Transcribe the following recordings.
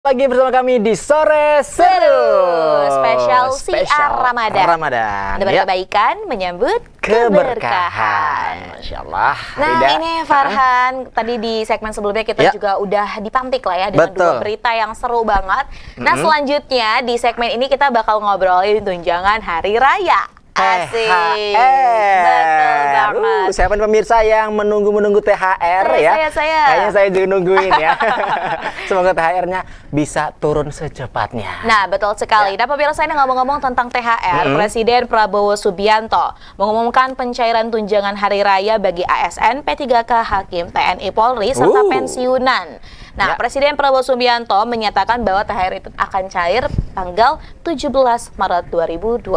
Lagi bersama kami di Sore Seru spesial siar Ramadan. Ada kebaikan menyambut keberkahan. Masya Allah. Nah ini Farhan, tadi di segmen sebelumnya kita juga udah dipantik lah ya dengan dua berita yang seru banget. Nah selanjutnya di segmen ini kita bakal ngobrolin tunjangan hari raya. Asik. Betul banget. Siapa pemirsa yang menunggu THR ya? Kayaknya saya juga nungguin ya. Semoga THR-nya bisa turun secepatnya. Nah, betul sekali. Nah, pemirsa ini ngomong-ngomong tentang THR, Presiden Prabowo Subianto mengumumkan pencairan tunjangan hari raya bagi ASN, P3K, Hakim, TNI, Polri, serta pensiunan. Nah, Presiden Prabowo Subianto menyatakan bahwa THR itu akan cair tanggal 17 Maret 2025.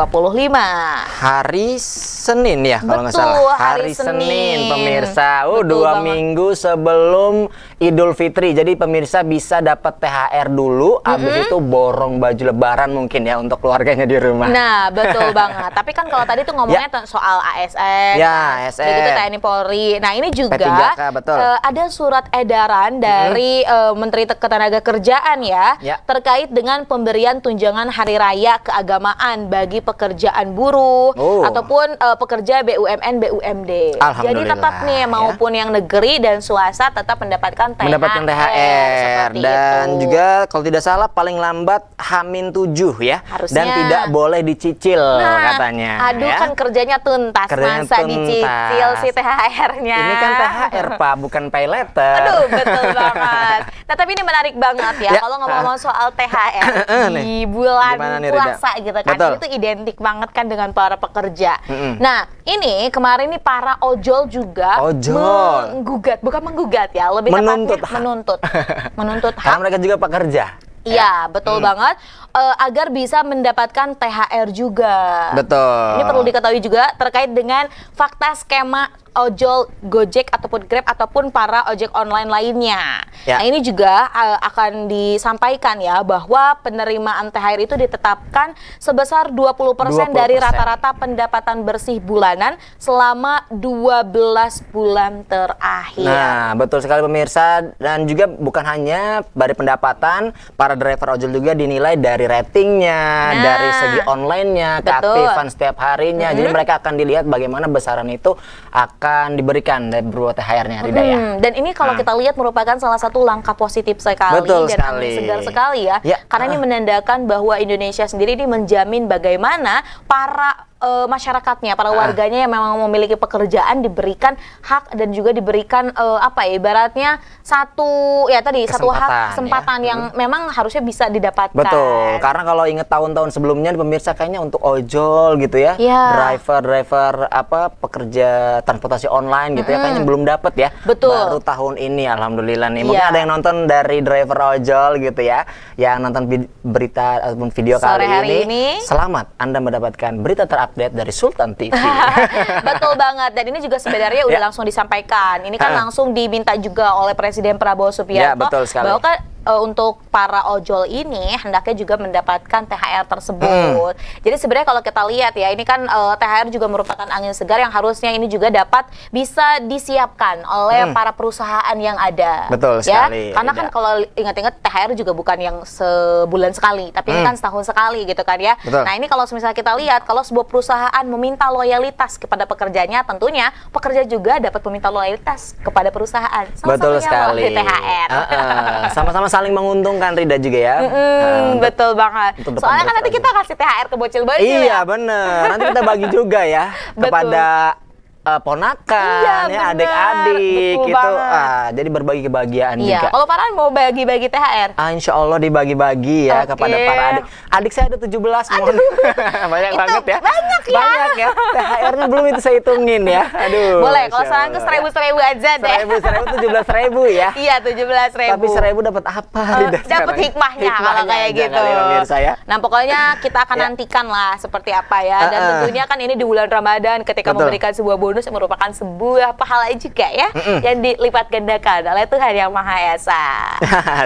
Hari Senin ya kalau nggak salah. Hari Senin pemirsa. Betul 2 minggu sebelum Idul Fitri. Jadi pemirsa bisa dapat THR dulu, habis itu borong baju lebaran mungkin ya untuk keluarganya di rumah. Nah, betul banget. Tapi kan kalau tadi tuh ngomongnya soal ASN, ASN. begitu TNI Polri. Nah, ini juga P3K, betul. Ada surat edaran dari Menteri Ketenagakerjaan ya, terkait dengan pemberian tunjangan hari raya keagamaan bagi pekerjaan buruh ataupun pekerja BUMN BUMD. Jadi tetap nih maupun yang negeri dan swasta tetap mendapatkan THR dan itu. Juga kalau tidak salah paling lambat H-7 ya. Harusnya. Dan tidak boleh dicicil katanya. Aduh kan kerjanya tuntas, masa dicicil si THR-nya. Ini kan THR Pak, bukan pay letter. Aduh betul banget. Nah tapi ini menarik banget ya, kalau ngomong-ngomong soal THR di bulan puasa gitu kan, itu identik banget kan dengan para pekerja. Nah ini kemarin nih para ojol juga menggugat, bukan menggugat ya, lebih menuntut hak. Karena mereka juga pekerja. Iya, betul banget. Agar bisa mendapatkan THR juga. Betul. Ini perlu diketahui juga terkait dengan fakta skema ojol Gojek ataupun Grab ataupun para ojek online lainnya. Nah ini juga akan disampaikan ya bahwa penerimaan THR itu ditetapkan sebesar 20% dari rata-rata pendapatan bersih bulanan selama 12 bulan terakhir. Nah betul sekali pemirsa, dan juga bukan hanya dari pendapatan, para driver ojol juga dinilai dari ratingnya, dari segi online-nya, keaktifan setiap harinya. Jadi mereka akan dilihat bagaimana besaran itu akan diberikan dari berupa THR-nya, Rida ya. Dan ini kalau kita lihat merupakan salah satu langkah positif sekali dan angin segar sekali ya. Karena ini menandakan bahwa Indonesia sendiri ini menjamin bagaimana para masyarakatnya, para warganya yang memang memiliki pekerjaan diberikan hak dan juga diberikan ibaratnya satu kesempatan yang memang harusnya bisa didapatkan. Betul, karena kalau inget tahun-tahun sebelumnya pemirsa kayaknya untuk ojol gitu ya, driver pekerja transportasi online gitu ya, kayaknya belum dapat ya. Baru tahun ini alhamdulillah nih. Mungkin ada yang nonton dari driver ojol gitu ya, yang nonton berita ataupun video kali ini. Selamat, Anda mendapatkan berita terupdate dari Sultan TV. Betul banget, dan ini juga sebenarnya udah langsung disampaikan. Ini kan langsung diminta juga oleh Presiden Prabowo Subianto bahwa kan untuk para ojol ini hendaknya juga mendapatkan THR tersebut. Jadi sebenarnya kalau kita lihat ya, ini kan THR juga merupakan angin segar yang harusnya ini juga dapat bisa disiapkan oleh para perusahaan yang ada. Betul sekali. Karena kan kalau ingat-ingat THR juga bukan yang sebulan sekali, tapi ini kan setahun sekali gitu kan ya. Nah ini kalau misalnya kita lihat, kalau sebuah perusahaan meminta loyalitas kepada pekerjanya, tentunya pekerja juga dapat meminta loyalitas kepada perusahaan. Betul sekali. THR. Sama-sama saling menguntungkan, Rida juga ya. Betul banget. Soalnya kan nanti kita kasih THR ke bocil-bocil. Iya bener, nanti kita bagi juga ya kepada ponakan, adik-adik gitu. Jadi berbagi kebahagiaan juga. Kalau Farhan mau bagi-bagi THR? Insya Allah dibagi-bagi ya kepada para adik. Adik saya ada 17, mohon. Banyak banget ya. Banyak ya. THR-nya belum itu saya hitungin ya. Aduh. Boleh, kalau saran ke 1000 aja deh. 17.000 ya. Iya, 17.000. Tapi 1.000 dapat apa? Dapat hikmahnya kalau kayak gitu. Nah, pokoknya kita akan nantikan lah seperti apa ya. Dan tentunya kan ini di bulan Ramadan ketika memberikan sebuah bonus yang merupakan sebuah pahala juga ya, yang dilipat gandakan oleh Tuhan Yang Maha Esa.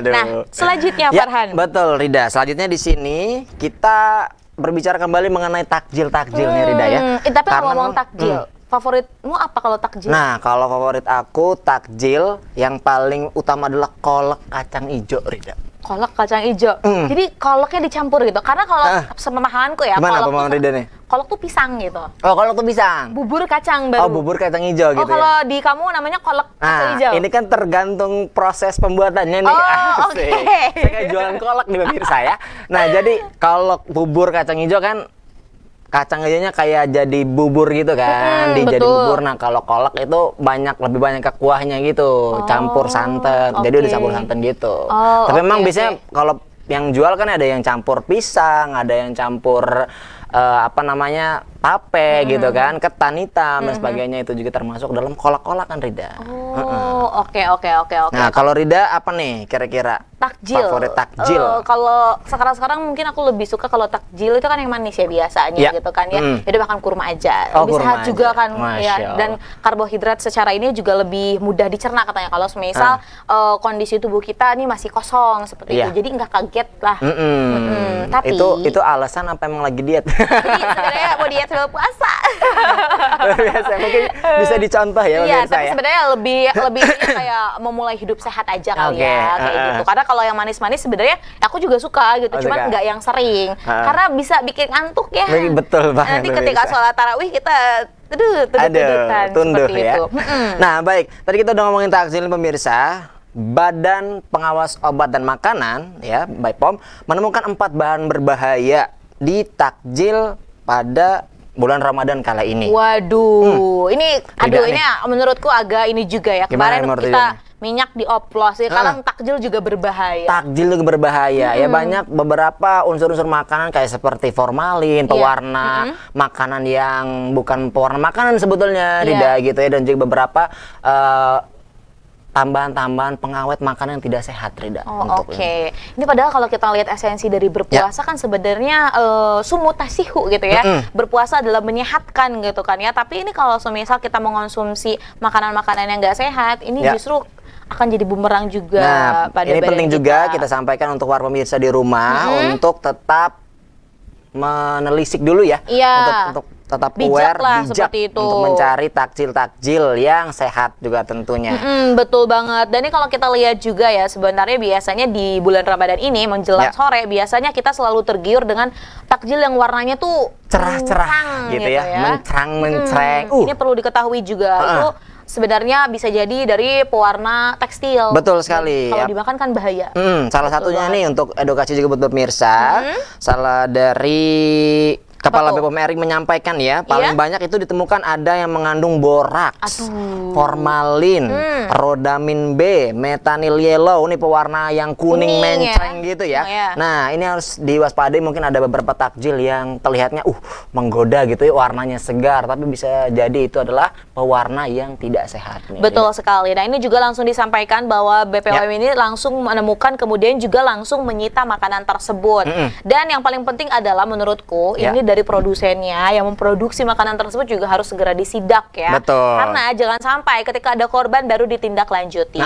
Nah, selanjutnya Farhan. Betul, Rida. Selanjutnya di sini kita berbicara kembali mengenai takjil-takjilnya, Rida ya. Tapi kalau ngomong takjil, favoritmu apa kalau takjil? Nah, kalau favorit aku takjil yang paling utama adalah kolak kacang hijau, Rida. kolak kacang hijau. Jadi kolaknya dicampur gitu. Karena kalau sepemahamanku ya, kolak tuh pisang gitu. Oh, kolak tuh pisang. Bubur kacang baru. Oh, bubur kacang hijau gitu. Oh, kalau di kamu namanya kolak kacang hijau. Ini kan tergantung proses pembuatannya nih. Oh, oke. Saya kayak jualan kolak nih pemirsa ya. Nah, jadi kalau bubur kacang hijau kan kacang hijaunya kayak jadi bubur gitu kan, jadi bubur. Nah, kalau kolak itu lebih banyak ke kuahnya gitu, campur santan. Jadi udah campur santan gitu. Tapi memang biasanya kalau yang jual kan ada yang campur pisang, ada yang campur tape gitu kan, ketan hitam dan sebagainya, itu juga termasuk dalam kolak-kolak kan, Rida. Oke. Nah, kalau Rida apa nih kira-kira takjil? Favorit takjil? Kalau sekarang mungkin aku lebih suka kalau takjil itu kan yang manis ya biasanya gitu kan ya. Jadi makan kurma aja. Lebih sehat juga kan ya, dan karbohidrat secara ini juga lebih mudah dicerna katanya kalau semisal kondisi tubuh kita nih masih kosong seperti itu. Jadi nggak kaget lah. Tapi itu alasan apa emang lagi diet? Jadi sebenarnya mau diet sebelum puasa. Biasa mungkin bisa dicontoh ya. Iya, tapi sebenarnya lebih kayak memulai hidup sehat aja kali ya, kayak gitu. Karena kalau yang manis-manis sebenarnya aku juga suka gitu, cuman nggak yang sering. Karena bisa bikin ngantuk ya. Betul banget. Nanti ketika sholat tarawih kita tunduh ya. Itu. Nah, baik. Tadi kita udah ngomongin takjil pemirsa. Badan Pengawas Obat dan Makanan ya, BPOM, menemukan 4 bahan berbahaya di takjil pada bulan Ramadan kala ini. Waduh, ini menurutku agak ini juga ya. Kemarin kita minyak dioplos ya, karena takjil juga berbahaya. Takjil juga berbahaya ya, banyak beberapa unsur-unsur makanan kayak seperti formalin, pewarna makanan yang bukan pewarna makanan sebetulnya, Rida gitu ya, dan juga beberapa tambahan-tambahan pengawet makanan yang tidak sehat, Rida. Oke. Ini padahal kalau kita lihat esensi dari berpuasa kan sebenarnya sumutasihu gitu ya. Berpuasa adalah menyehatkan gitu kan ya. Tapi ini kalau semisal kita mengonsumsi makanan-makanan yang nggak sehat, ini justru akan jadi bumerang juga pada ini penting kita. Juga kita sampaikan untuk para pemirsa di rumah untuk tetap menelisik dulu ya. Untuk tetap bijak aware, bijak itu. Untuk mencari takjil-takjil yang sehat juga tentunya. Betul banget. Dan ini kalau kita lihat juga ya, sebenarnya biasanya di bulan Ramadan ini menjelang sore biasanya kita selalu tergiur dengan takjil yang warnanya tuh cerah-cerah gitu ya, mencreng. Ini perlu diketahui juga itu sebenarnya bisa jadi dari pewarna tekstil. Betul sekali. Kalau dimakan kan bahaya. Salah satunya nih untuk edukasi juga buat pemirsa. Salah dari Kepala BPOM RI menyampaikan ya, paling banyak itu ditemukan ada yang mengandung boraks, formalin, rodamin B, metanil yellow, ini pewarna yang kuning mencreng gitu ya. Nah, ini harus diwaspadai, mungkin ada beberapa takjil yang terlihatnya menggoda gitu ya, warnanya segar, tapi bisa jadi itu adalah pewarna yang tidak sehat nih. Betul sekali. Nah, ini juga langsung disampaikan bahwa BPOM ini langsung menemukan, kemudian juga langsung menyita makanan tersebut. Dan yang paling penting adalah menurutku ini dari produsennya yang memproduksi makanan tersebut juga harus segera disidak ya. Betul. Karena jangan sampai ketika ada korban baru ditindaklanjuti.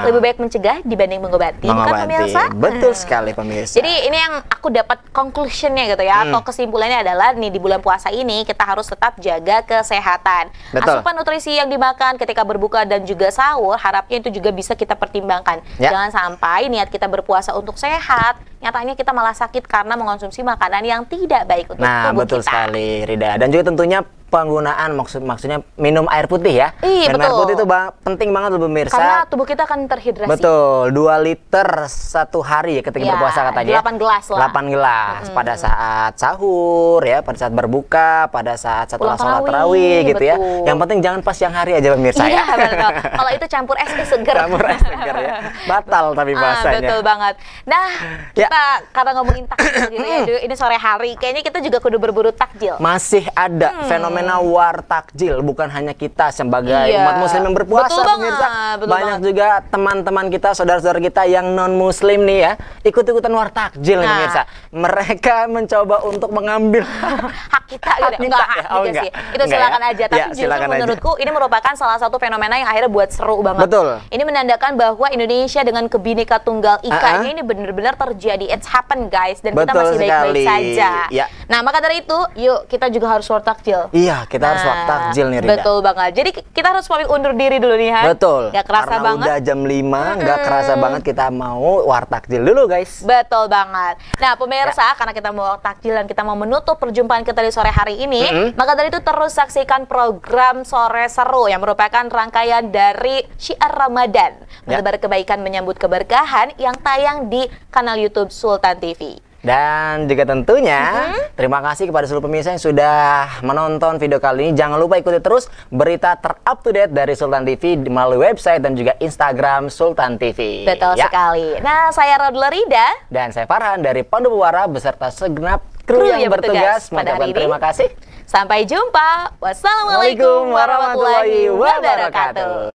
Lebih baik mencegah dibanding mengobati. Bukan pemirsa? Betul sekali pemirsa. Jadi ini yang aku dapat conclusionnya gitu ya, atau kesimpulannya adalah nih di bulan puasa ini kita harus tetap jaga kesehatan. Asupan nutrisi yang dimakan ketika berbuka dan juga sahur harapnya itu juga bisa kita pertimbangkan. Jangan sampai niat kita berpuasa untuk sehat, nyatanya kita malah sakit karena mengonsumsi makanan yang tidak baik untuk tubuh kita. Betul sekali, Rida. Dan juga tentunya penggunaan maksudnya minum air putih ya. Minum air putih itu penting banget loh pemirsa. Karena tubuh kita akan terhidrasi. Betul, 2 liter satu hari ya ketika berpuasa katanya. 8 gelas lah. 8 gelas pada saat sahur ya, pada saat berbuka, pada saat setelah sholat tarawih gitu ya. Yang penting jangan pas siang hari aja pemirsa ya. Betul. Kalau itu campur es segar. Campur es segar ya. Batal tapi puasanya. Betul banget. Nah, kita karena ngomongin takjil gitu ya, ini sore hari kayaknya kita juga kudu berburu takjil. Masih ada fenomena war takjil, bukan hanya kita sebagai umat muslim yang berpuasa, pemirsa. Banyak juga teman-teman kita, saudara-saudara kita yang non muslim nih ya, ikut-ikutan war takjil nih pemirsa. Mereka mencoba untuk mengambil hak kita gitu. Enggak sih. Itu silakan aja, tapi justru menurutku ini merupakan salah satu fenomena yang akhirnya buat seru banget. Ini menandakan bahwa Indonesia dengan Bhinneka Tunggal Ika-nya ini benar-benar terjadi. It's happen guys, dan kita masih baik-baik saja. Nah, maka dari itu, yuk kita juga harus war takjil. Iya, kita harus waktu takjil nih, Rida. Betul banget. Jadi kita harus pamit undur diri dulu nih, Han. Betul. Gak kerasa karena banget. udah jam 5, gak kerasa banget kita mau wartakjil dulu, guys. Betul banget. Nah, pemirsa, karena kita mau takjil dan kita mau menutup perjumpaan kita di sore hari ini, maka dari itu terus saksikan program Sore Seru yang merupakan rangkaian dari Syiar Ramadan, menebar kebaikan menyambut keberkahan yang tayang di kanal YouTube Sultan TV. Dan juga tentunya terima kasih kepada seluruh pemirsa yang sudah menonton video kali ini. Jangan lupa ikuti terus berita ter-up to date dari Sultan TV melalui website dan juga Instagram Sultan TV. Betul sekali. Nah, saya Rodla Rida. Dan saya Farhan dari Pandu Buwara beserta segenap kru yang bertugas. Mengucapkan terima kasih. Sampai jumpa. Wassalamualaikum warahmatullahi wabarakatuh.